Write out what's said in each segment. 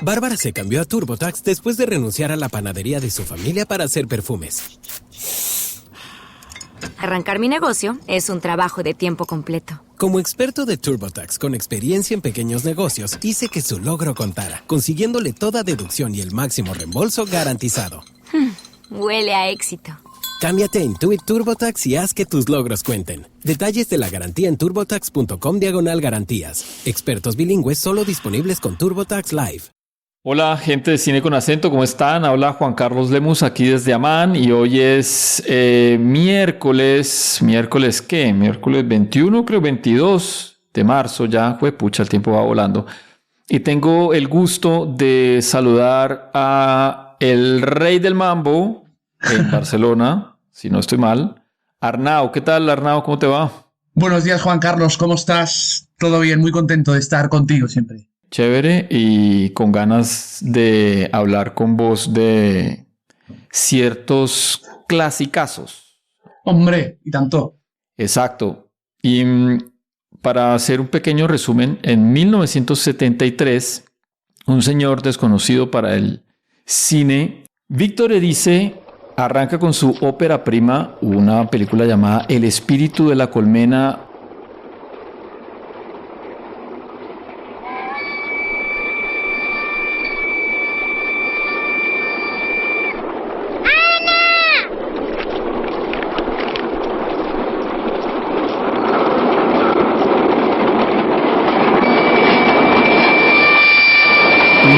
Bárbara se cambió a TurboTax después de renunciar a la panadería de su familia para hacer perfumes. Arrancar mi negocio es un trabajo de tiempo completo. Como experto de TurboTax con experiencia en pequeños negocios, hice que su logro contara, consiguiéndole toda deducción y el máximo reembolso garantizado. Huele a éxito. Cámbiate a Intuit TurboTax y haz que tus logros cuenten. Detalles de la garantía en turbotax.com/garantías. Expertos bilingües solo disponibles con TurboTax Live. Hola, gente de Cine con Acento, ¿cómo están? Habla Juan Carlos Lemus aquí desde Amán y hoy es miércoles, ¿qué? Miércoles 21, creo 22 de marzo, ya, pucha, el tiempo va volando. Y tengo el gusto de saludar a el rey del mambo en Barcelona, si no estoy mal, Arnau. ¿Qué tal, Arnau? ¿Cómo te va? Buenos días, Juan Carlos, ¿cómo estás? Todo bien, muy contento de estar contigo siempre. Chévere, y con ganas de hablar con vos de ciertos clasicazos. Hombre, y tanto. Exacto. Y para hacer un pequeño resumen, en 1973, un señor desconocido para el cine, Víctor Erice, arranca con su ópera prima, una película llamada El espíritu de la colmena.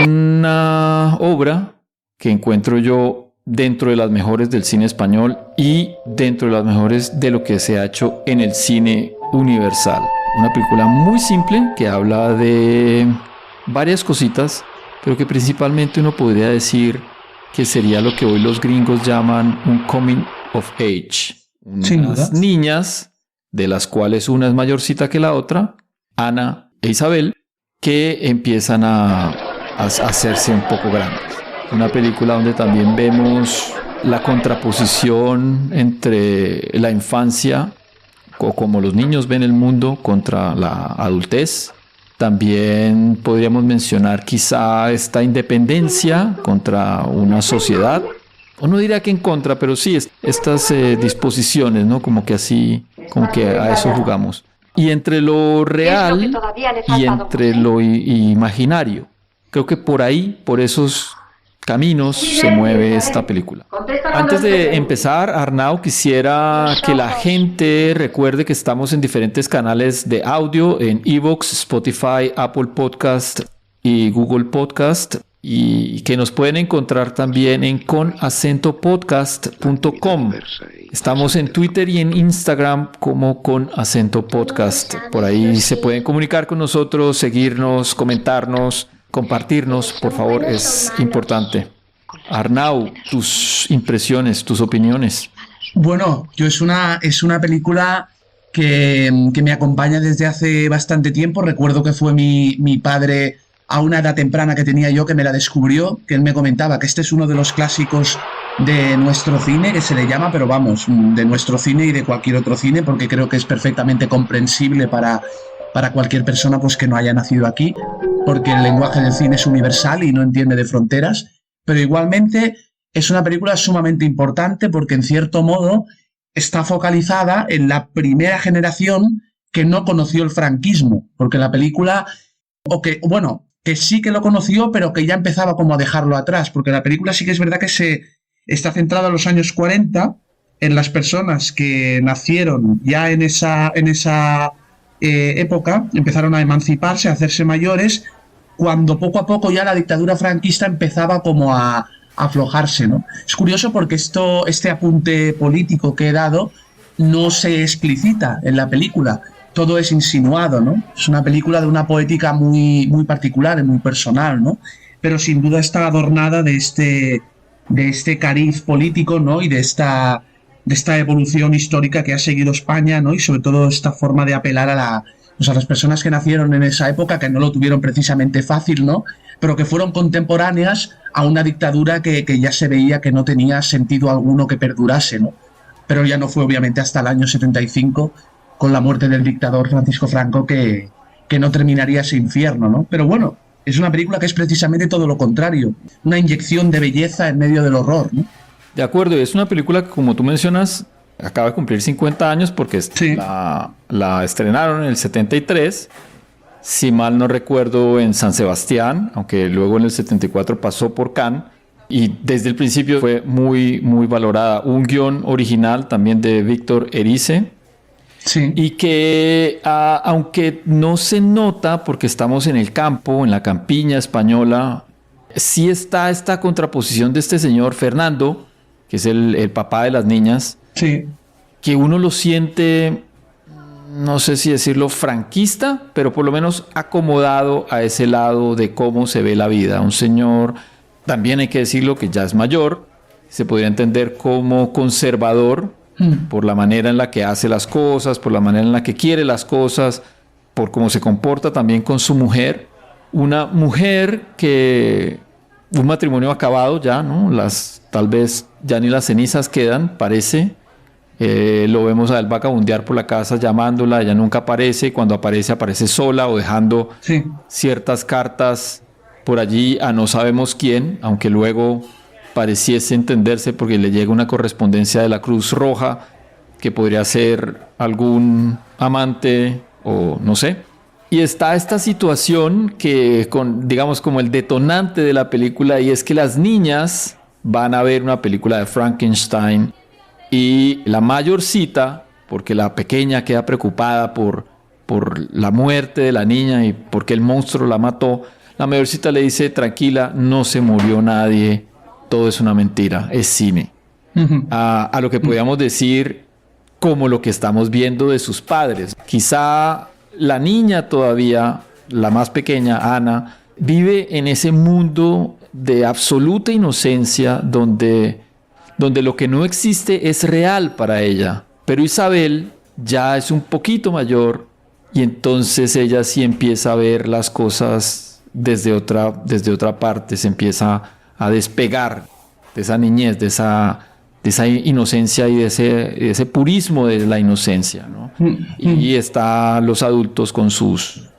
Una obra que encuentro yo dentro de las mejores del cine español y dentro de las mejores de lo que se ha hecho en el cine universal. Una película muy simple que habla de varias cositas, pero que principalmente uno podría decir que sería lo que hoy los gringos llaman un coming of age. Unas niñas, de las cuales una es mayorcita que la otra, Ana e Isabel, que empiezan a hacerse un poco grandes. Una película donde también vemos la contraposición entre la infancia, o como los niños ven el mundo, contra la adultez. También podríamos mencionar quizá esta independencia contra una sociedad. O no diría que en contra, pero sí estas disposiciones, ¿no? Como que así, como que a eso jugamos. Y entre lo real y entre lo imaginario. Creo que por ahí, por esos caminos, se mueve esta película. Antes de empezar, Arnau, quisiera que la gente recuerde que estamos en diferentes canales de audio, en iVoox, Spotify, Apple Podcast y Google Podcast, y que nos pueden encontrar también en conacentopodcast.com. Estamos en Twitter y en Instagram como Con Acento Podcast. Por ahí se pueden comunicar con nosotros, seguirnos, comentarnos, compartirnos, por favor, es importante. Arnau, tus impresiones, tus opiniones. Bueno, es una película que me acompaña desde hace bastante tiempo. Recuerdo que fue mi padre, a una edad temprana que tenía yo, que me la descubrió, que él me comentaba que este es uno de los clásicos de nuestro cine, que se le llama, pero vamos, de nuestro cine y de cualquier otro cine, porque creo que es perfectamente comprensible para cualquier persona pues que no haya nacido aquí, porque el lenguaje del cine es universal y no entiende de fronteras, pero igualmente es una película sumamente importante porque en cierto modo está focalizada en la primera generación que no conoció el franquismo, porque la película, que sí que lo conoció, pero que ya empezaba como a dejarlo atrás, porque la película sí que es verdad que se está centrada en los años 40, en las personas que nacieron ya en esa época, empezaron a emanciparse, a hacerse mayores, cuando poco a poco ya la dictadura franquista empezaba como a aflojarse, ¿no? Es curioso porque este apunte político que he dado no se explicita en la película, todo es insinuado, ¿no? Es una película de una poética muy, muy particular y muy personal, ¿no? Pero sin duda está adornada de este cariz político, ¿no? Y de esta evolución histórica que ha seguido España, ¿no? Y sobre todo esta forma de apelar a las personas que nacieron en esa época, que no lo tuvieron precisamente fácil, ¿no? Pero que fueron contemporáneas a una dictadura que ya se veía que no tenía sentido alguno que perdurase, ¿no? Pero ya no fue obviamente hasta el año 75, con la muerte del dictador Francisco Franco, que no terminaría ese infierno, ¿no? Pero bueno, es una película que es precisamente todo lo contrario, una inyección de belleza en medio del horror, ¿no? De acuerdo, es una película que, como tú mencionas, acaba de cumplir 50 años porque Sí. la estrenaron en el 73, si mal no recuerdo, en San Sebastián, aunque luego en el 74 pasó por Cannes, y desde el principio fue muy, muy valorada. Un guión original también de Víctor Erice, Sí. y que aunque no se nota porque estamos en el campo, en la campiña española, sí está esta contraposición de este señor Fernando, que es el papá de las niñas, Sí. que uno lo siente, no sé si decirlo franquista, pero por lo menos acomodado a ese lado de cómo se ve la vida. Un señor, también hay que decirlo, que ya es mayor, se podría entender como conservador, por la manera en la que hace las cosas, por la manera en la que quiere las cosas, por cómo se comporta también con su mujer. Una mujer que, un matrimonio acabado ya, ¿no? Tal vez ya ni las cenizas quedan, parece. Lo vemos a él vagabundear por la casa llamándola, ella nunca aparece, cuando aparece, aparece sola o dejando Sí. ciertas cartas por allí a no sabemos quién, aunque luego pareciese entenderse porque le llega una correspondencia de la Cruz Roja que podría ser algún amante o no sé. Y está esta situación que, digamos, como el detonante de la película, y es que las niñas van a ver una película de Frankenstein y la mayorcita, porque la pequeña queda preocupada por la muerte de la niña y porque el monstruo la mató, la mayorcita le dice: tranquila, no se murió nadie, todo es una mentira, es cine. A lo que podríamos decir como lo que estamos viendo de sus padres. Quizá la niña todavía, la más pequeña, Ana, vive en ese mundo de absoluta inocencia donde lo que no existe es real para ella. Pero Isabel ya es un poquito mayor y entonces ella sí empieza a ver las cosas desde otra parte, se empieza a despegar de esa niñez, de esa inocencia y de ese purismo de la inocencia, ¿no? Y está los adultos con sus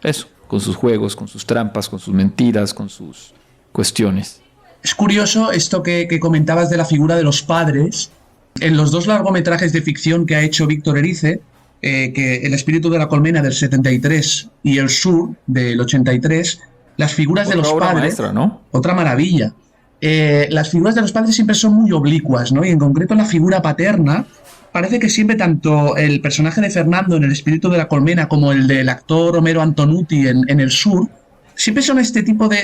juegos, con sus trampas, con sus mentiras, con sus cuestiones. Es curioso esto que comentabas de la figura de los padres. En los dos largometrajes de ficción que ha hecho Víctor Erice, que El espíritu de la colmena del 73 y El Sur del 83, las figuras de los Otra obra padres... maestra, ¿no? Otra maravilla. Las figuras de los padres siempre son muy oblicuas, ¿no? Y en concreto la figura paterna, parece que siempre tanto el personaje de Fernando en El espíritu de la colmena como el del actor Homero Antonucci en El Sur, siempre son este tipo de...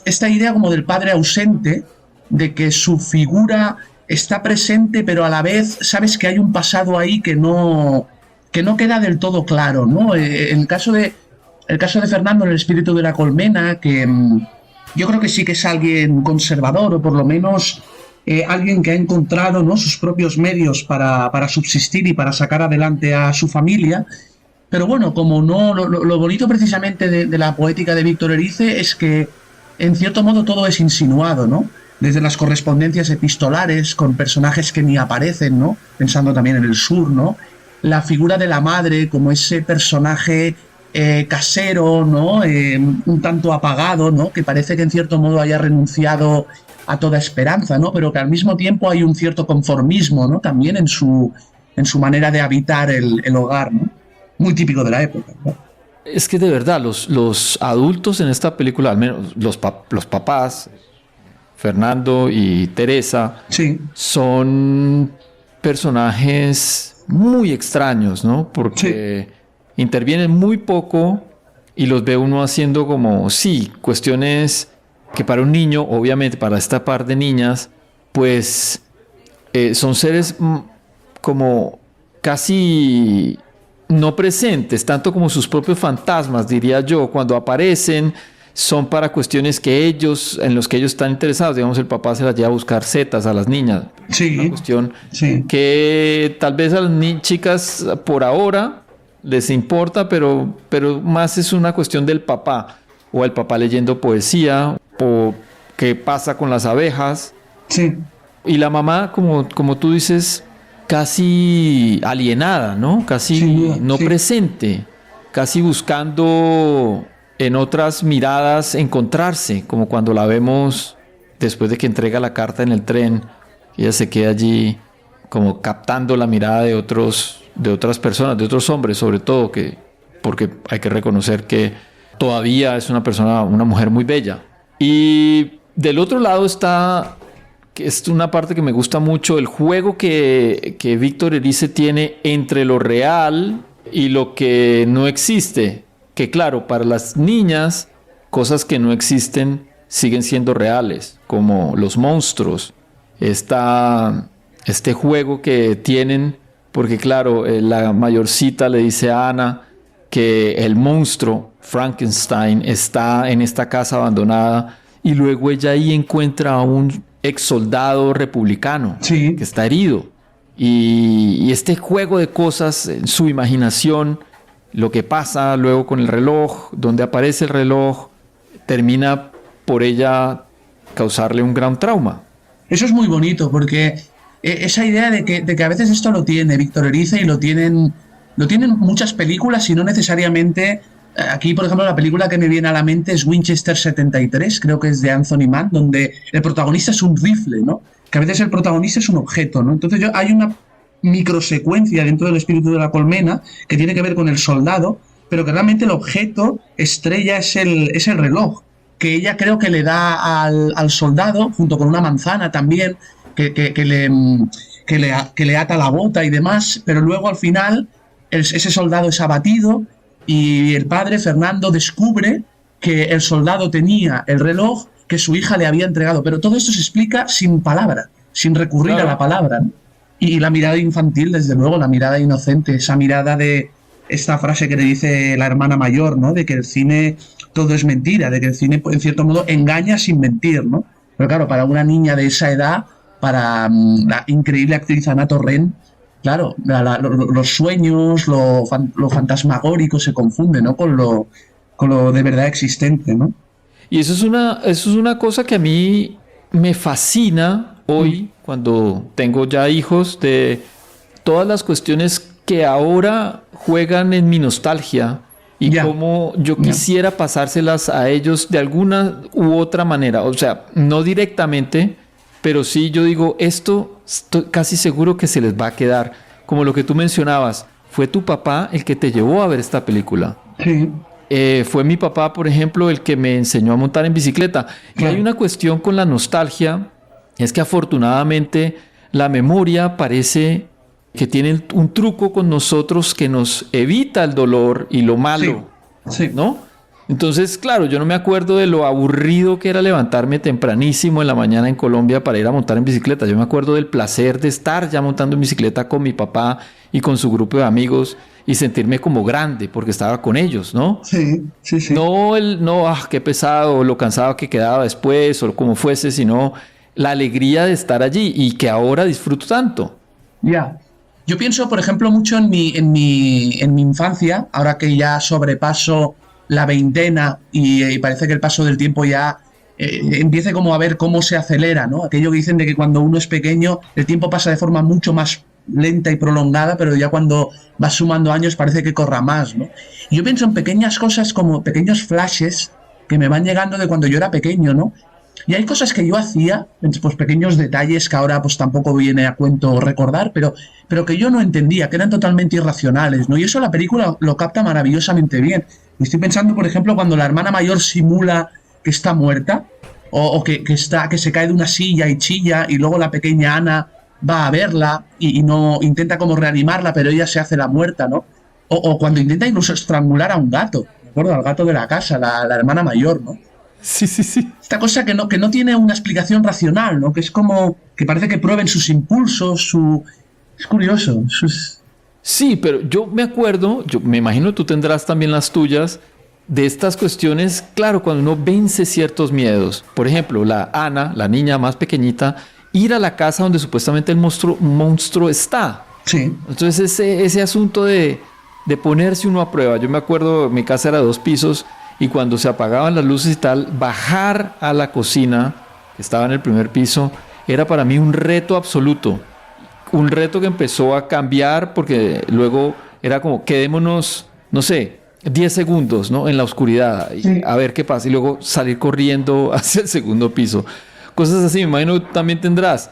esta idea como del padre ausente, de que su figura está presente, pero a la vez sabes que hay un pasado ahí que no queda del todo claro, ¿no? El caso de Fernando en El espíritu de la colmena, que yo creo que sí que es alguien conservador, o por lo menos alguien que ha encontrado, ¿no?, sus propios medios para subsistir y para sacar adelante a su familia. Pero bueno, como no, lo bonito precisamente de la poética de Víctor Erice es que en cierto modo todo es insinuado, ¿no? Desde las correspondencias epistolares con personajes que ni aparecen, ¿no? Pensando también en El Sur, ¿no? La figura de la madre como ese personaje casero, ¿no? Un tanto apagado, ¿no? Que parece que en cierto modo haya renunciado a toda esperanza, ¿no? Pero que al mismo tiempo hay un cierto conformismo, ¿no? También en su manera de habitar el hogar, ¿no? Muy típico de la época, ¿no? Es que de verdad, los adultos en esta película, al menos los papás, Fernando y Teresa, Sí. son personajes muy extraños, ¿no? Porque intervienen muy poco y los ve uno haciendo como, sí, cuestiones que para un niño, obviamente para esta par de niñas, pues son seres como casi no presentes, tanto como sus propios fantasmas, diría yo. Cuando aparecen son para cuestiones en los que ellos están interesados. Digamos, el papá se las lleva a buscar setas a las niñas. Sí. Una cuestión Sí. que tal vez a las chicas por ahora les importa, pero más es una cuestión del papá, o el papá leyendo poesía, o qué pasa con las abejas. Sí. Y la mamá, como tú dices, casi alienada, ¿no? Casi Sin duda, no sí. presente, casi buscando en otras miradas encontrarse, como cuando la vemos después de que entrega la carta en el tren, ella se queda allí como captando la mirada de otras personas, de otros hombres sobre todo, porque hay que reconocer que todavía es una mujer muy bella. Y del otro lado está, que es una parte que me gusta mucho, el juego que Víctor Erice tiene entre lo real y lo que no existe. Que claro, para las niñas, cosas que no existen siguen siendo reales, como los monstruos. Este juego que tienen, porque claro, la mayorcita le dice a Ana que el monstruo Frankenstein está en esta casa abandonada y luego ella ahí encuentra a un ex soldado republicano que está herido. Y este juego de cosas en su imaginación, lo que pasa luego con el reloj, donde aparece el reloj, termina por ella causarle un gran trauma. Eso es muy bonito porque esa idea de que a veces esto lo tiene Víctor Erice y lo tienen muchas películas y no necesariamente. Aquí, por ejemplo, la película que me viene a la mente es Winchester 73, creo que es de Anthony Mann, donde el protagonista es un rifle, ¿no? Que a veces el protagonista es un objeto, ¿no? Entonces hay una microsecuencia dentro del espíritu de la colmena que tiene que ver con el soldado, pero que realmente el objeto estrella es el reloj, que ella creo que le da al soldado, junto con una manzana también, que le ata la bota y demás, pero luego al final ese soldado es abatido y el padre, Fernando, descubre que el soldado tenía el reloj que su hija le había entregado, pero todo esto se explica sin palabra, sin recurrir a la palabra, ¿no? Y la mirada infantil, desde luego, la mirada inocente, esa mirada de esta frase que le dice la hermana mayor, ¿no? De que el cine todo es mentira, de que el cine, en cierto modo, engaña sin mentir, ¿no? Pero claro, para una niña de esa edad, para la increíble actriz Ana Torrent, claro, los sueños, lo fantasmagórico se confunde, ¿no? Con lo de verdad existente, ¿no? Y eso es una cosa que a mí me fascina hoy, cuando tengo ya hijos, de todas las cuestiones que ahora juegan en mi nostalgia y cómo yo quisiera pasárselas a ellos de alguna u otra manera. O sea, no directamente, pero sí yo digo, esto estoy casi seguro que se les va a quedar. Como lo que tú mencionabas, fue tu papá el que te llevó a ver esta película. Sí. Fue mi papá, por ejemplo, el que me enseñó a montar en bicicleta. Y hay una cuestión con la nostalgia, es que afortunadamente la memoria parece que tiene un truco con nosotros que nos evita el dolor y lo malo, ¿no? Entonces, claro, yo no me acuerdo de lo aburrido que era levantarme tempranísimo en la mañana en Colombia para ir a montar en bicicleta. Yo me acuerdo del placer de estar ya montando en bicicleta con mi papá y con su grupo de amigos y sentirme como grande porque estaba con ellos, ¿no? Sí. No, qué pesado, lo cansado que quedaba después o como fuese, sino la alegría de estar allí y que ahora disfruto tanto. Yo pienso, por ejemplo, mucho en mi infancia, ahora que ya sobrepaso la veintena y parece que el paso del tiempo ya empiece como a ver cómo se acelera, ¿no? Aquello que dicen de que cuando uno es pequeño el tiempo pasa de forma mucho más lenta y prolongada, pero ya cuando vas sumando años parece que corra más, ¿no? Y yo pienso en pequeñas cosas como pequeños flashes que me van llegando de cuando yo era pequeño, ¿no? Y hay cosas que yo hacía, pues pequeños detalles que ahora pues tampoco viene a cuento recordar, pero que yo no entendía, que eran totalmente irracionales, ¿no? Y eso la película lo capta maravillosamente bien. Estoy pensando, por ejemplo, cuando la hermana mayor simula que está muerta, o que se cae de una silla y chilla, y luego la pequeña Ana va a verla y no intenta como reanimarla, pero ella se hace la muerta, ¿no? O cuando intenta incluso estrangular a un gato, ¿de acuerdo? Al gato de la casa, la hermana mayor, ¿no? Sí. Esta cosa que no tiene una explicación racional, ¿no? Que es como que parece que prueben sus impulsos, es curioso. Sí, pero yo me acuerdo, yo me imagino tú tendrás también las tuyas, de estas cuestiones, claro, cuando uno vence ciertos miedos. Por ejemplo, la Ana, la niña más pequeñita, ir a la casa donde supuestamente el monstruo está. Sí. Entonces ese asunto de ponerse uno a prueba. Yo me acuerdo, mi casa era de 2 pisos, y cuando se apagaban las luces y tal, bajar a la cocina, que estaba en el primer piso, era para mí un reto absoluto. Un reto que empezó a cambiar porque luego era como, quedémonos, no sé, 10 segundos, ¿no? En la oscuridad, y Sí. a ver qué pasa, y luego salir corriendo hacia el segundo piso. Cosas así, me imagino que también tendrás.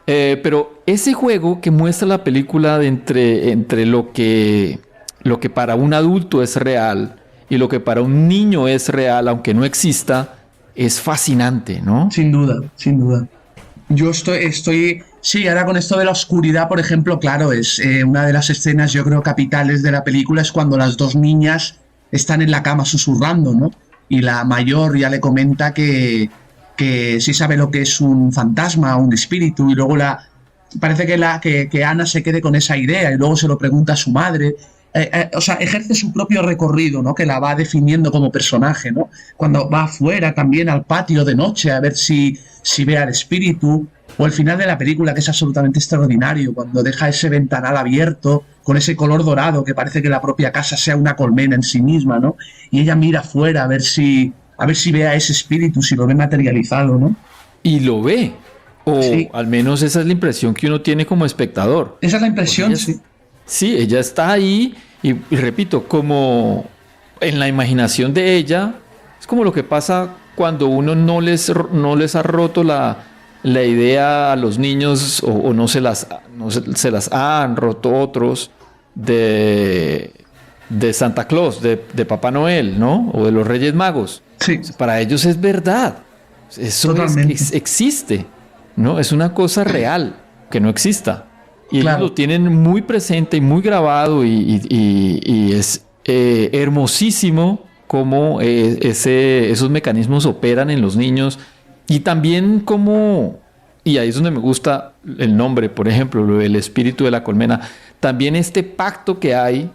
Pero ese juego que muestra la película de entre lo que para un adulto es real y lo que para un niño es real, aunque no exista, es fascinante, ¿no? Sin duda, sin duda. Yo sí, ahora con esto de la oscuridad, por ejemplo, claro, es una de las escenas, yo creo, capitales de la película es cuando las dos niñas están en la cama susurrando, ¿no? Y la mayor ya le comenta que sí sabe lo que es un fantasma, un espíritu, y luego parece que Ana se quede con esa idea y luego se lo pregunta a su madre. O sea, ejerce su propio recorrido, ¿no? Que la va definiendo como personaje, ¿no? Cuando va afuera también al patio de noche a ver si ve al espíritu, o el final de la película, que es absolutamente extraordinario, cuando deja ese ventanal abierto con ese color dorado que parece que la propia casa sea una colmena en sí misma, ¿no? Y ella mira afuera a ver si ve a ese espíritu, si lo ve materializado, ¿no? Y lo ve, o Sí. al menos esa es la impresión que uno tiene como espectador. Esa es la impresión, Ella es- sí. Sí, ella está ahí y repito, como en la imaginación de ella, es como lo que pasa cuando uno no les ha roto la idea a los niños o se las han roto otros de Santa Claus, de Papá Noel, ¿no? O de los Reyes Magos. Sí, Para ellos es verdad. Totalmente. Existe, ¿no? Es una cosa real que no exista. Y Claro. ellos lo tienen muy presente y muy grabado y es hermosísimo cómo esos mecanismos operan en los niños y también cómo, y ahí es donde me gusta el nombre, por ejemplo, el espíritu de la colmena, también este pacto que hay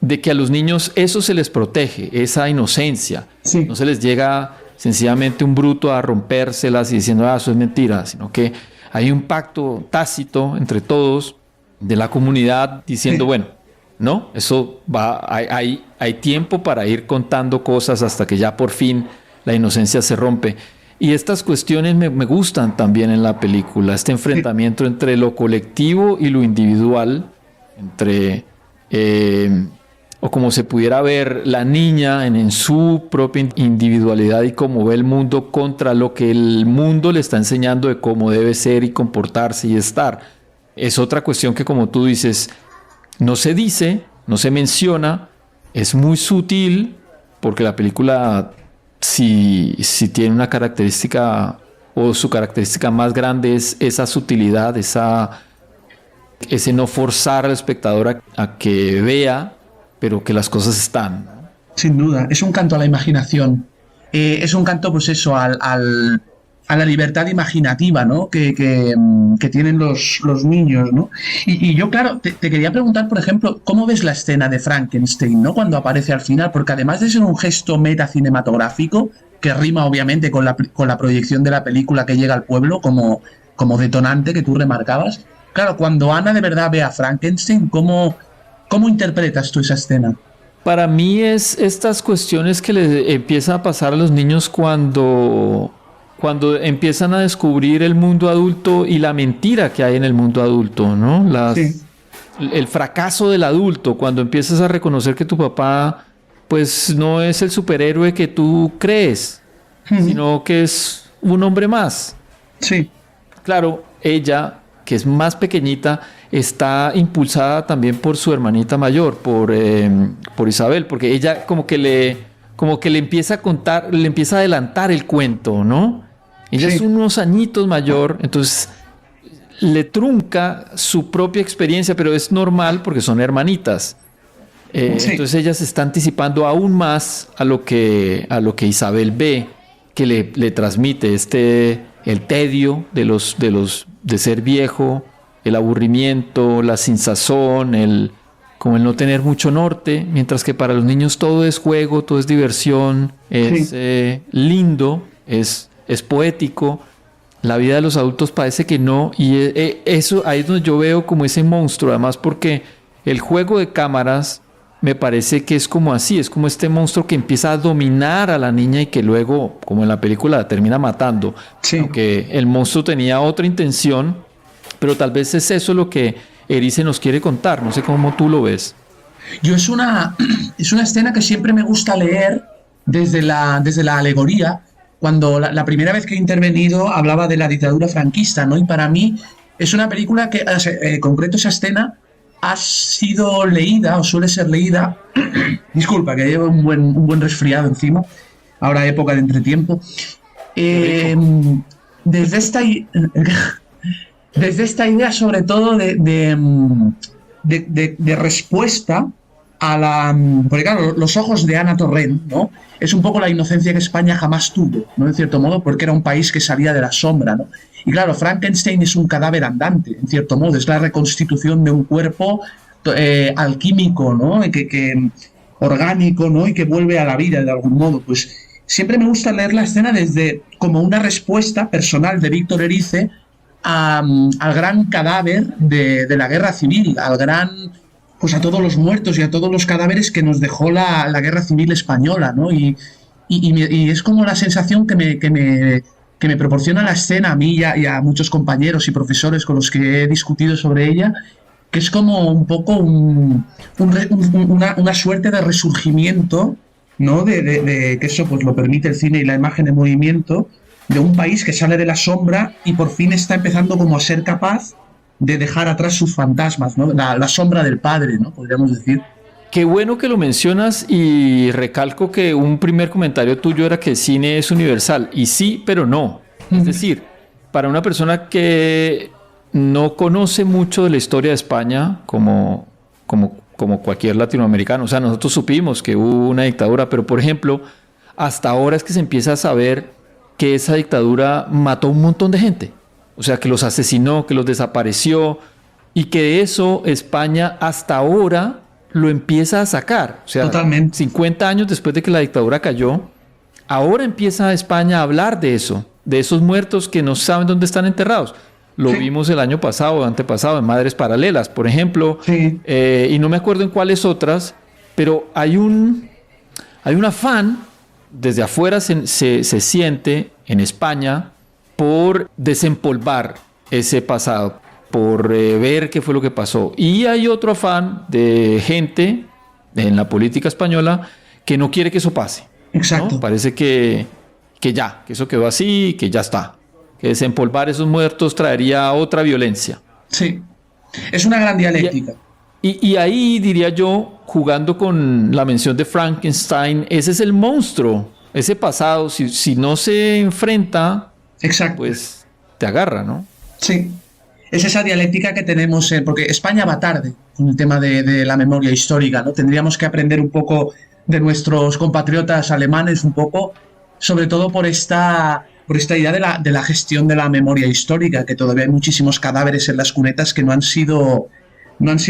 de que a los niños eso se les protege, esa inocencia. Sí. No se les llega sencillamente un bruto a rompérselas y diciendo, eso es mentira, sino que hay un pacto tácito entre todos de la comunidad diciendo, Sí. bueno, no, eso va, hay tiempo para ir contando cosas hasta que ya por fin la inocencia se rompe. Y estas cuestiones me gustan también en la película, este enfrentamiento entre lo colectivo y lo individual, entre o como se pudiera ver la niña en su propia individualidad y cómo ve el mundo contra lo que el mundo le está enseñando de cómo debe ser y comportarse y estar. Es otra cuestión que, como tú dices, no se dice, no se menciona, es muy sutil, porque la película si tiene una característica, o su característica más grande es esa sutilidad, ese no forzar al espectador a que vea, pero que las cosas están, ¿no? Sin duda, es un canto a la imaginación. Es un canto, pues eso, a la libertad imaginativa, ¿no? Que tienen los niños, ¿no? Y yo, claro, te quería preguntar, por ejemplo, ¿cómo ves la escena de Frankenstein, ¿no? Cuando aparece al final, porque además de ser un gesto metacinematográfico, que rima obviamente con la proyección de la película que llega al pueblo como detonante que tú remarcabas, claro, cuando Ana de verdad ve a Frankenstein, ¿cómo interpretas tú esa escena? Para mí es estas cuestiones que les empieza a pasar a los niños cuando empiezan a descubrir el mundo adulto y la mentira que hay en el mundo adulto, ¿no? Sí. El fracaso del adulto, cuando empiezas a reconocer que tu papá, pues, no es el superhéroe que tú crees, sino que es un hombre más. Sí, Claro, ella, que es más pequeñita, está impulsada también por su hermanita mayor, por Isabel, porque ella como que le empieza a contar, le empieza a adelantar el cuento, ¿no? Ella Sí. es unos añitos mayor, entonces le trunca su propia experiencia, pero es normal porque son hermanitas. Sí. Entonces ella se está anticipando aún más a lo que Isabel ve, que le transmite el tedio de ser viejo, el aburrimiento, la sinsazón, como el no tener mucho norte, mientras que para los niños todo es juego, todo es diversión, es lindo, es poético. La vida de los adultos parece que no, y eso ahí es donde yo veo como ese monstruo, además porque el juego de cámaras me parece que es como así, es como este monstruo que empieza a dominar a la niña y que luego, como en la película, la termina matando. Sí. Aunque el monstruo tenía otra intención, pero tal vez es eso lo que Erice nos quiere contar, no sé cómo tú lo ves. Es una escena que siempre me gusta leer desde la alegoría. Cuando la primera vez que he intervenido hablaba de la dictadura franquista, ¿no? Y para mí es una película que, en concreto esa escena, ha sido leída o suele ser leída. Disculpa, que llevo un buen resfriado encima, ahora época de entretiempo. Desde esta idea, sobre todo, de respuesta a la... Porque claro, los ojos de Ana Torrent, ¿no? Es un poco la inocencia que España jamás tuvo, ¿no? En cierto modo, porque era un país que salía de la sombra, ¿no? Y claro, Frankenstein es un cadáver andante, en cierto modo, es la reconstitución de un cuerpo alquímico, ¿no? Orgánico, ¿no? Y que vuelve a la vida de algún modo. Pues siempre me gusta leer la escena desde como una respuesta personal de Víctor Erice al gran cadáver de la guerra civil, pues a todos los muertos y a todos los cadáveres que nos dejó la guerra civil española, ¿no? Y es como la sensación que me proporciona la escena a mí y a muchos compañeros y profesores con los que he discutido sobre ella, que es como un poco una suerte de resurgimiento, ¿no? De que eso pues lo permite el cine y la imagen en movimiento, de un país que sale de la sombra y por fin está empezando como a ser capaz de dejar atrás sus fantasmas, ¿no? La sombra del padre, ¿no? Podríamos decir. Qué bueno que lo mencionas y recalco que un primer comentario tuyo era que el cine es universal. Y sí, pero no. Es decir, para una persona que no conoce mucho de la historia de España, como cualquier latinoamericano, o sea, nosotros supimos que hubo una dictadura, pero por ejemplo, hasta ahora es que se empieza a saber que esa dictadura mató un montón de gente. O sea, que los asesinó, que los desapareció y que de eso España hasta ahora lo empieza a sacar. O sea, totalmente. 50 años después de que la dictadura cayó, ahora empieza España a hablar de eso, de esos muertos que no saben dónde están enterrados. Lo vimos el año pasado o antepasado en Madres Paralelas, por ejemplo, y no me acuerdo en cuáles otras, pero hay un afán, desde afuera se siente en España, por desempolvar ese pasado, por ver qué fue lo que pasó. Y hay otro afán de gente en la política española que no quiere que eso pase. Exacto. ¿No? Parece que eso quedó así, que ya está. Que desempolvar esos muertos traería otra violencia. Sí, es una gran dialéctica. Y ahí diría yo, jugando con la mención de Frankenstein, ese es el monstruo, ese pasado, si no se enfrenta... Exacto. Pues te agarra, ¿no? Sí. Es esa dialéctica que tenemos, porque España va tarde con el tema de la memoria histórica, ¿no? Tendríamos que aprender un poco de nuestros compatriotas alemanes, un poco, sobre todo por esta idea de la gestión de la memoria histórica, que todavía hay muchísimos cadáveres en las cunetas que no han sido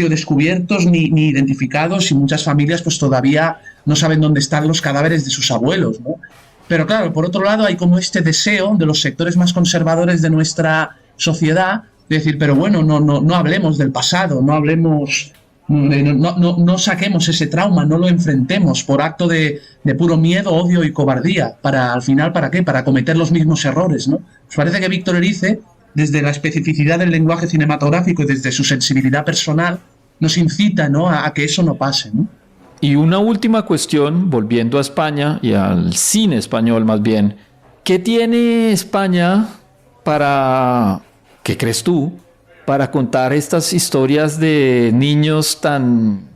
descubiertos ni identificados, y muchas familias pues todavía no saben dónde están los cadáveres de sus abuelos, ¿no? Pero claro, por otro lado hay como este deseo de los sectores más conservadores de nuestra sociedad de decir, pero bueno, no hablemos del pasado, no saquemos ese trauma, no lo enfrentemos por acto de puro miedo, odio y cobardía, al final, ¿para qué? Para cometer los mismos errores, ¿no? Pues parece que Víctor Erice, desde la especificidad del lenguaje cinematográfico y desde su sensibilidad personal, nos incita, ¿no? a que eso no pase, ¿no? Y una última cuestión, volviendo a España y al cine español más bien. ¿Qué tiene España qué crees tú, para contar estas historias de niños tan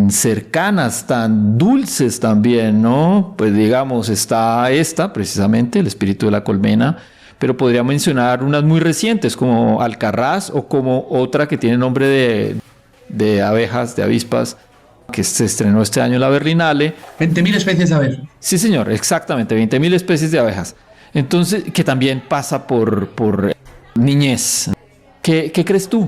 cercanas, tan dulces también, ¿no? Pues digamos, está esta, precisamente, El espíritu de la colmena, pero podría mencionar unas muy recientes, como Alcarrás, o como otra que tiene nombre de abejas, de avispas, que se estrenó este año en la Berlinale. 20.000 especies de abejas. Sí, señor, exactamente, 20.000 especies de abejas. Entonces, que también pasa por niñez. ¿Qué crees tú?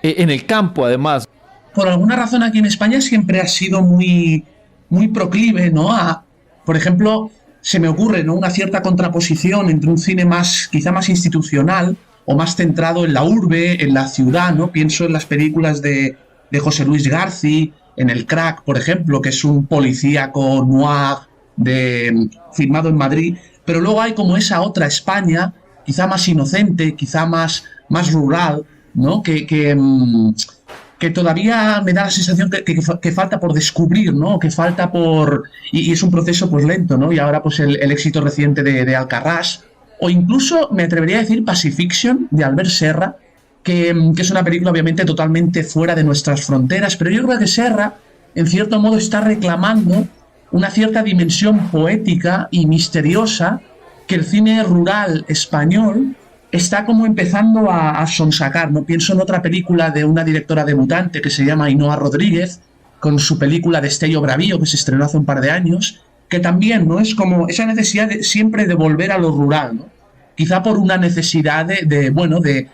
En el campo, además. Por alguna razón aquí en España siempre ha sido muy, muy proclive, ¿no? Por ejemplo, se me ocurre, ¿no? Una cierta contraposición entre un cine quizá más institucional o más centrado en la urbe, en la ciudad, ¿no? Pienso en las películas de José Luis García, en El Crack, por ejemplo, que es un policíaco noir filmado en Madrid, pero luego hay como esa otra España, quizá más inocente, quizá más rural, ¿no? Que que todavía me da la sensación que falta por descubrir, ¿no? Que falta por... Y es un proceso pues lento, ¿no? Y ahora pues el éxito reciente de Alcarràs, o incluso me atrevería a decir Pacifiction de Albert Serra, que es una película obviamente totalmente fuera de nuestras fronteras, pero yo creo que Serra en cierto modo está reclamando una cierta dimensión poética y misteriosa que el cine rural español está como empezando a sonsacar, ¿no? Pienso en otra película de una directora debutante que se llama Ainhoa Rodríguez, con su película Destello Bravío, que se estrenó hace un par de años, que también, ¿no? Es como esa necesidad siempre de volver a lo rural, ¿no? Quizá por una necesidad de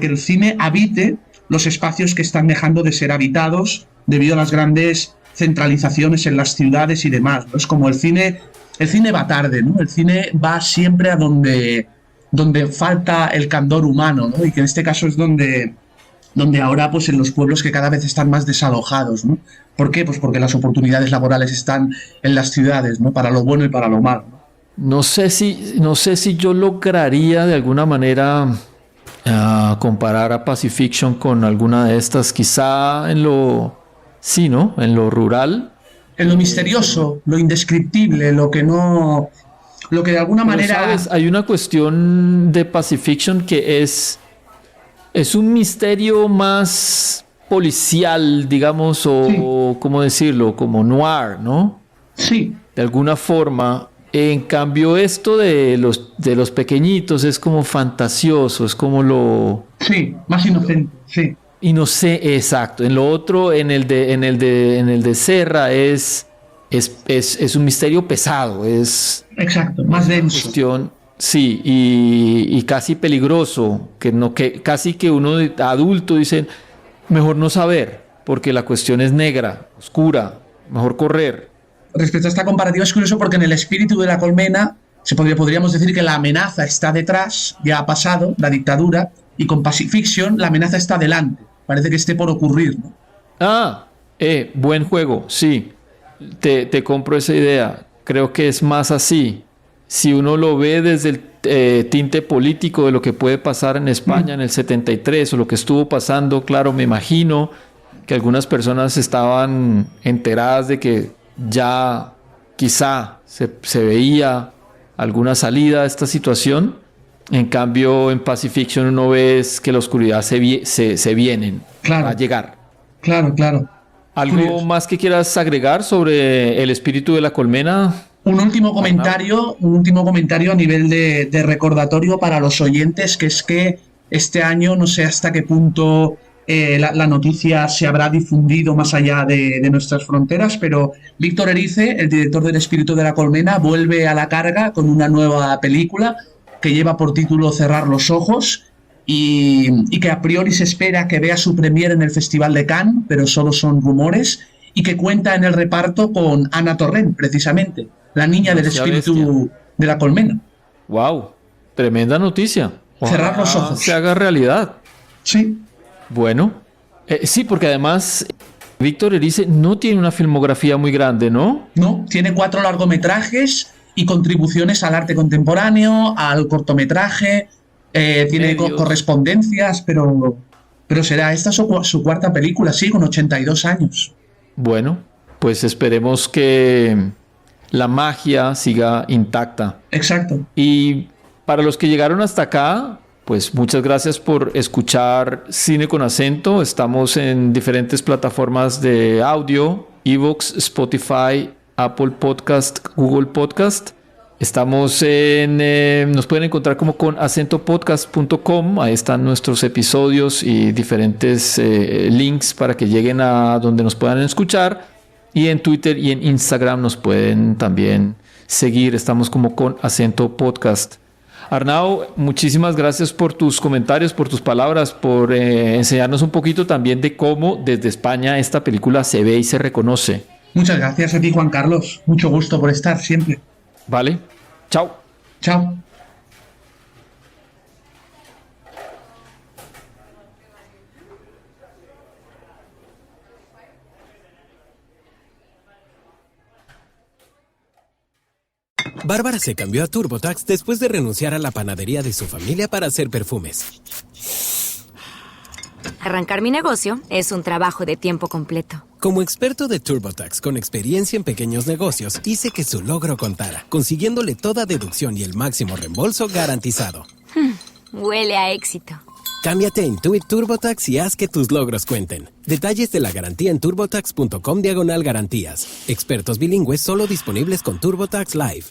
que el cine habite los espacios que están dejando de ser habitados debido a las grandes centralizaciones en las ciudades y demás, ¿no? Es como el cine va tarde, ¿no? El cine va siempre a donde falta el candor humano, ¿no? Y que en este caso es donde ahora, pues en los pueblos que cada vez están más desalojados, ¿no? ¿Por qué? Pues porque las oportunidades laborales están en las ciudades, ¿no? Para lo bueno y para lo malo, ¿no? No sé si yo lograría de alguna manera comparar a Pacifiction con alguna de estas, quizá en lo rural. En lo misterioso, lo indescriptible, lo que de alguna manera... ¿Sabes? Hay una cuestión de Pacifiction que es un misterio más policial, digamos, o Sí. ¿cómo decirlo? Como noir, ¿no? Sí, De alguna forma. En cambio, esto de los pequeñitos es como fantasioso, es como lo... sí, más inocente, sí. Y no sé, exacto. En lo otro, en el de Serra es un misterio pesado, es Exacto, más denso. cuestión, sí, y casi peligroso, que casi que uno de adulto dice, mejor no saber, porque la cuestión es negra, oscura, mejor correr. Respecto a esta comparativa es curioso porque en El espíritu de la colmena podríamos decir que la amenaza está detrás, ya ha pasado, la dictadura, y con Pacifiction la amenaza está delante. Parece que esté por ocurrir, ¿no? Buen juego, sí. Te compro esa idea. Creo que es más así. Si uno lo ve desde el tinte político de lo que puede pasar en España en el 73 o lo que estuvo pasando, claro, me imagino que algunas personas estaban enteradas de que ya quizá se veía alguna salida a esta situación. En cambio, en Pacifiction uno ve que la oscuridad se vienen, Claro. va a llegar. Claro, claro. ¿Algo Curioso. más que quieras agregar sobre el espíritu de la colmena? Un último comentario a nivel de recordatorio para los oyentes, que es que este año no sé hasta qué punto la noticia se habrá difundido más allá de nuestras fronteras, pero Víctor Erice, el director del Espíritu de la Colmena, vuelve a la carga con una nueva película que lleva por título Cerrar los ojos y que a priori se espera que vea su premier en el Festival de Cannes, pero solo son rumores, y que cuenta en el reparto con Ana Torrent, precisamente, la niña del Espíritu de la Colmena. ¡Wow! Tremenda noticia. Cerrar los ojos. Se haga realidad. Sí. Bueno, sí, porque además Víctor Erice no tiene una filmografía muy grande, ¿no? No, tiene 4 largometrajes y contribuciones al arte contemporáneo, al cortometraje, tiene correspondencias, pero será esta su cuarta película, sí, con 82 años. Bueno, pues esperemos que la magia siga intacta. Exacto. Y para los que llegaron hasta acá, pues muchas gracias por escuchar Cine con Acento. Estamos en diferentes plataformas de audio, iVoox, Spotify, Apple Podcast, Google Podcast. Estamos nos pueden encontrar como con acentopodcast.com. Ahí están nuestros episodios y diferentes links para que lleguen a donde nos puedan escuchar. Y en Twitter y en Instagram nos pueden también seguir. Estamos como con Acento Podcast. Arnau, muchísimas gracias por tus comentarios, por tus palabras, por enseñarnos un poquito también de cómo desde España esta película se ve y se reconoce. Muchas gracias a ti, Juan Carlos. Mucho gusto por estar siempre. Vale, chao. Chao. Bárbara se cambió a TurboTax después de renunciar a la panadería de su familia para hacer perfumes. Arrancar mi negocio es un trabajo de tiempo completo. Como experto de TurboTax con experiencia en pequeños negocios, hice que su logro contara, consiguiéndole toda deducción y el máximo reembolso garantizado. Huele a éxito. Cámbiate a Intuit TurboTax y haz que tus logros cuenten. Detalles de la garantía en turbotax.com/garantías. Expertos bilingües solo disponibles con TurboTax Live.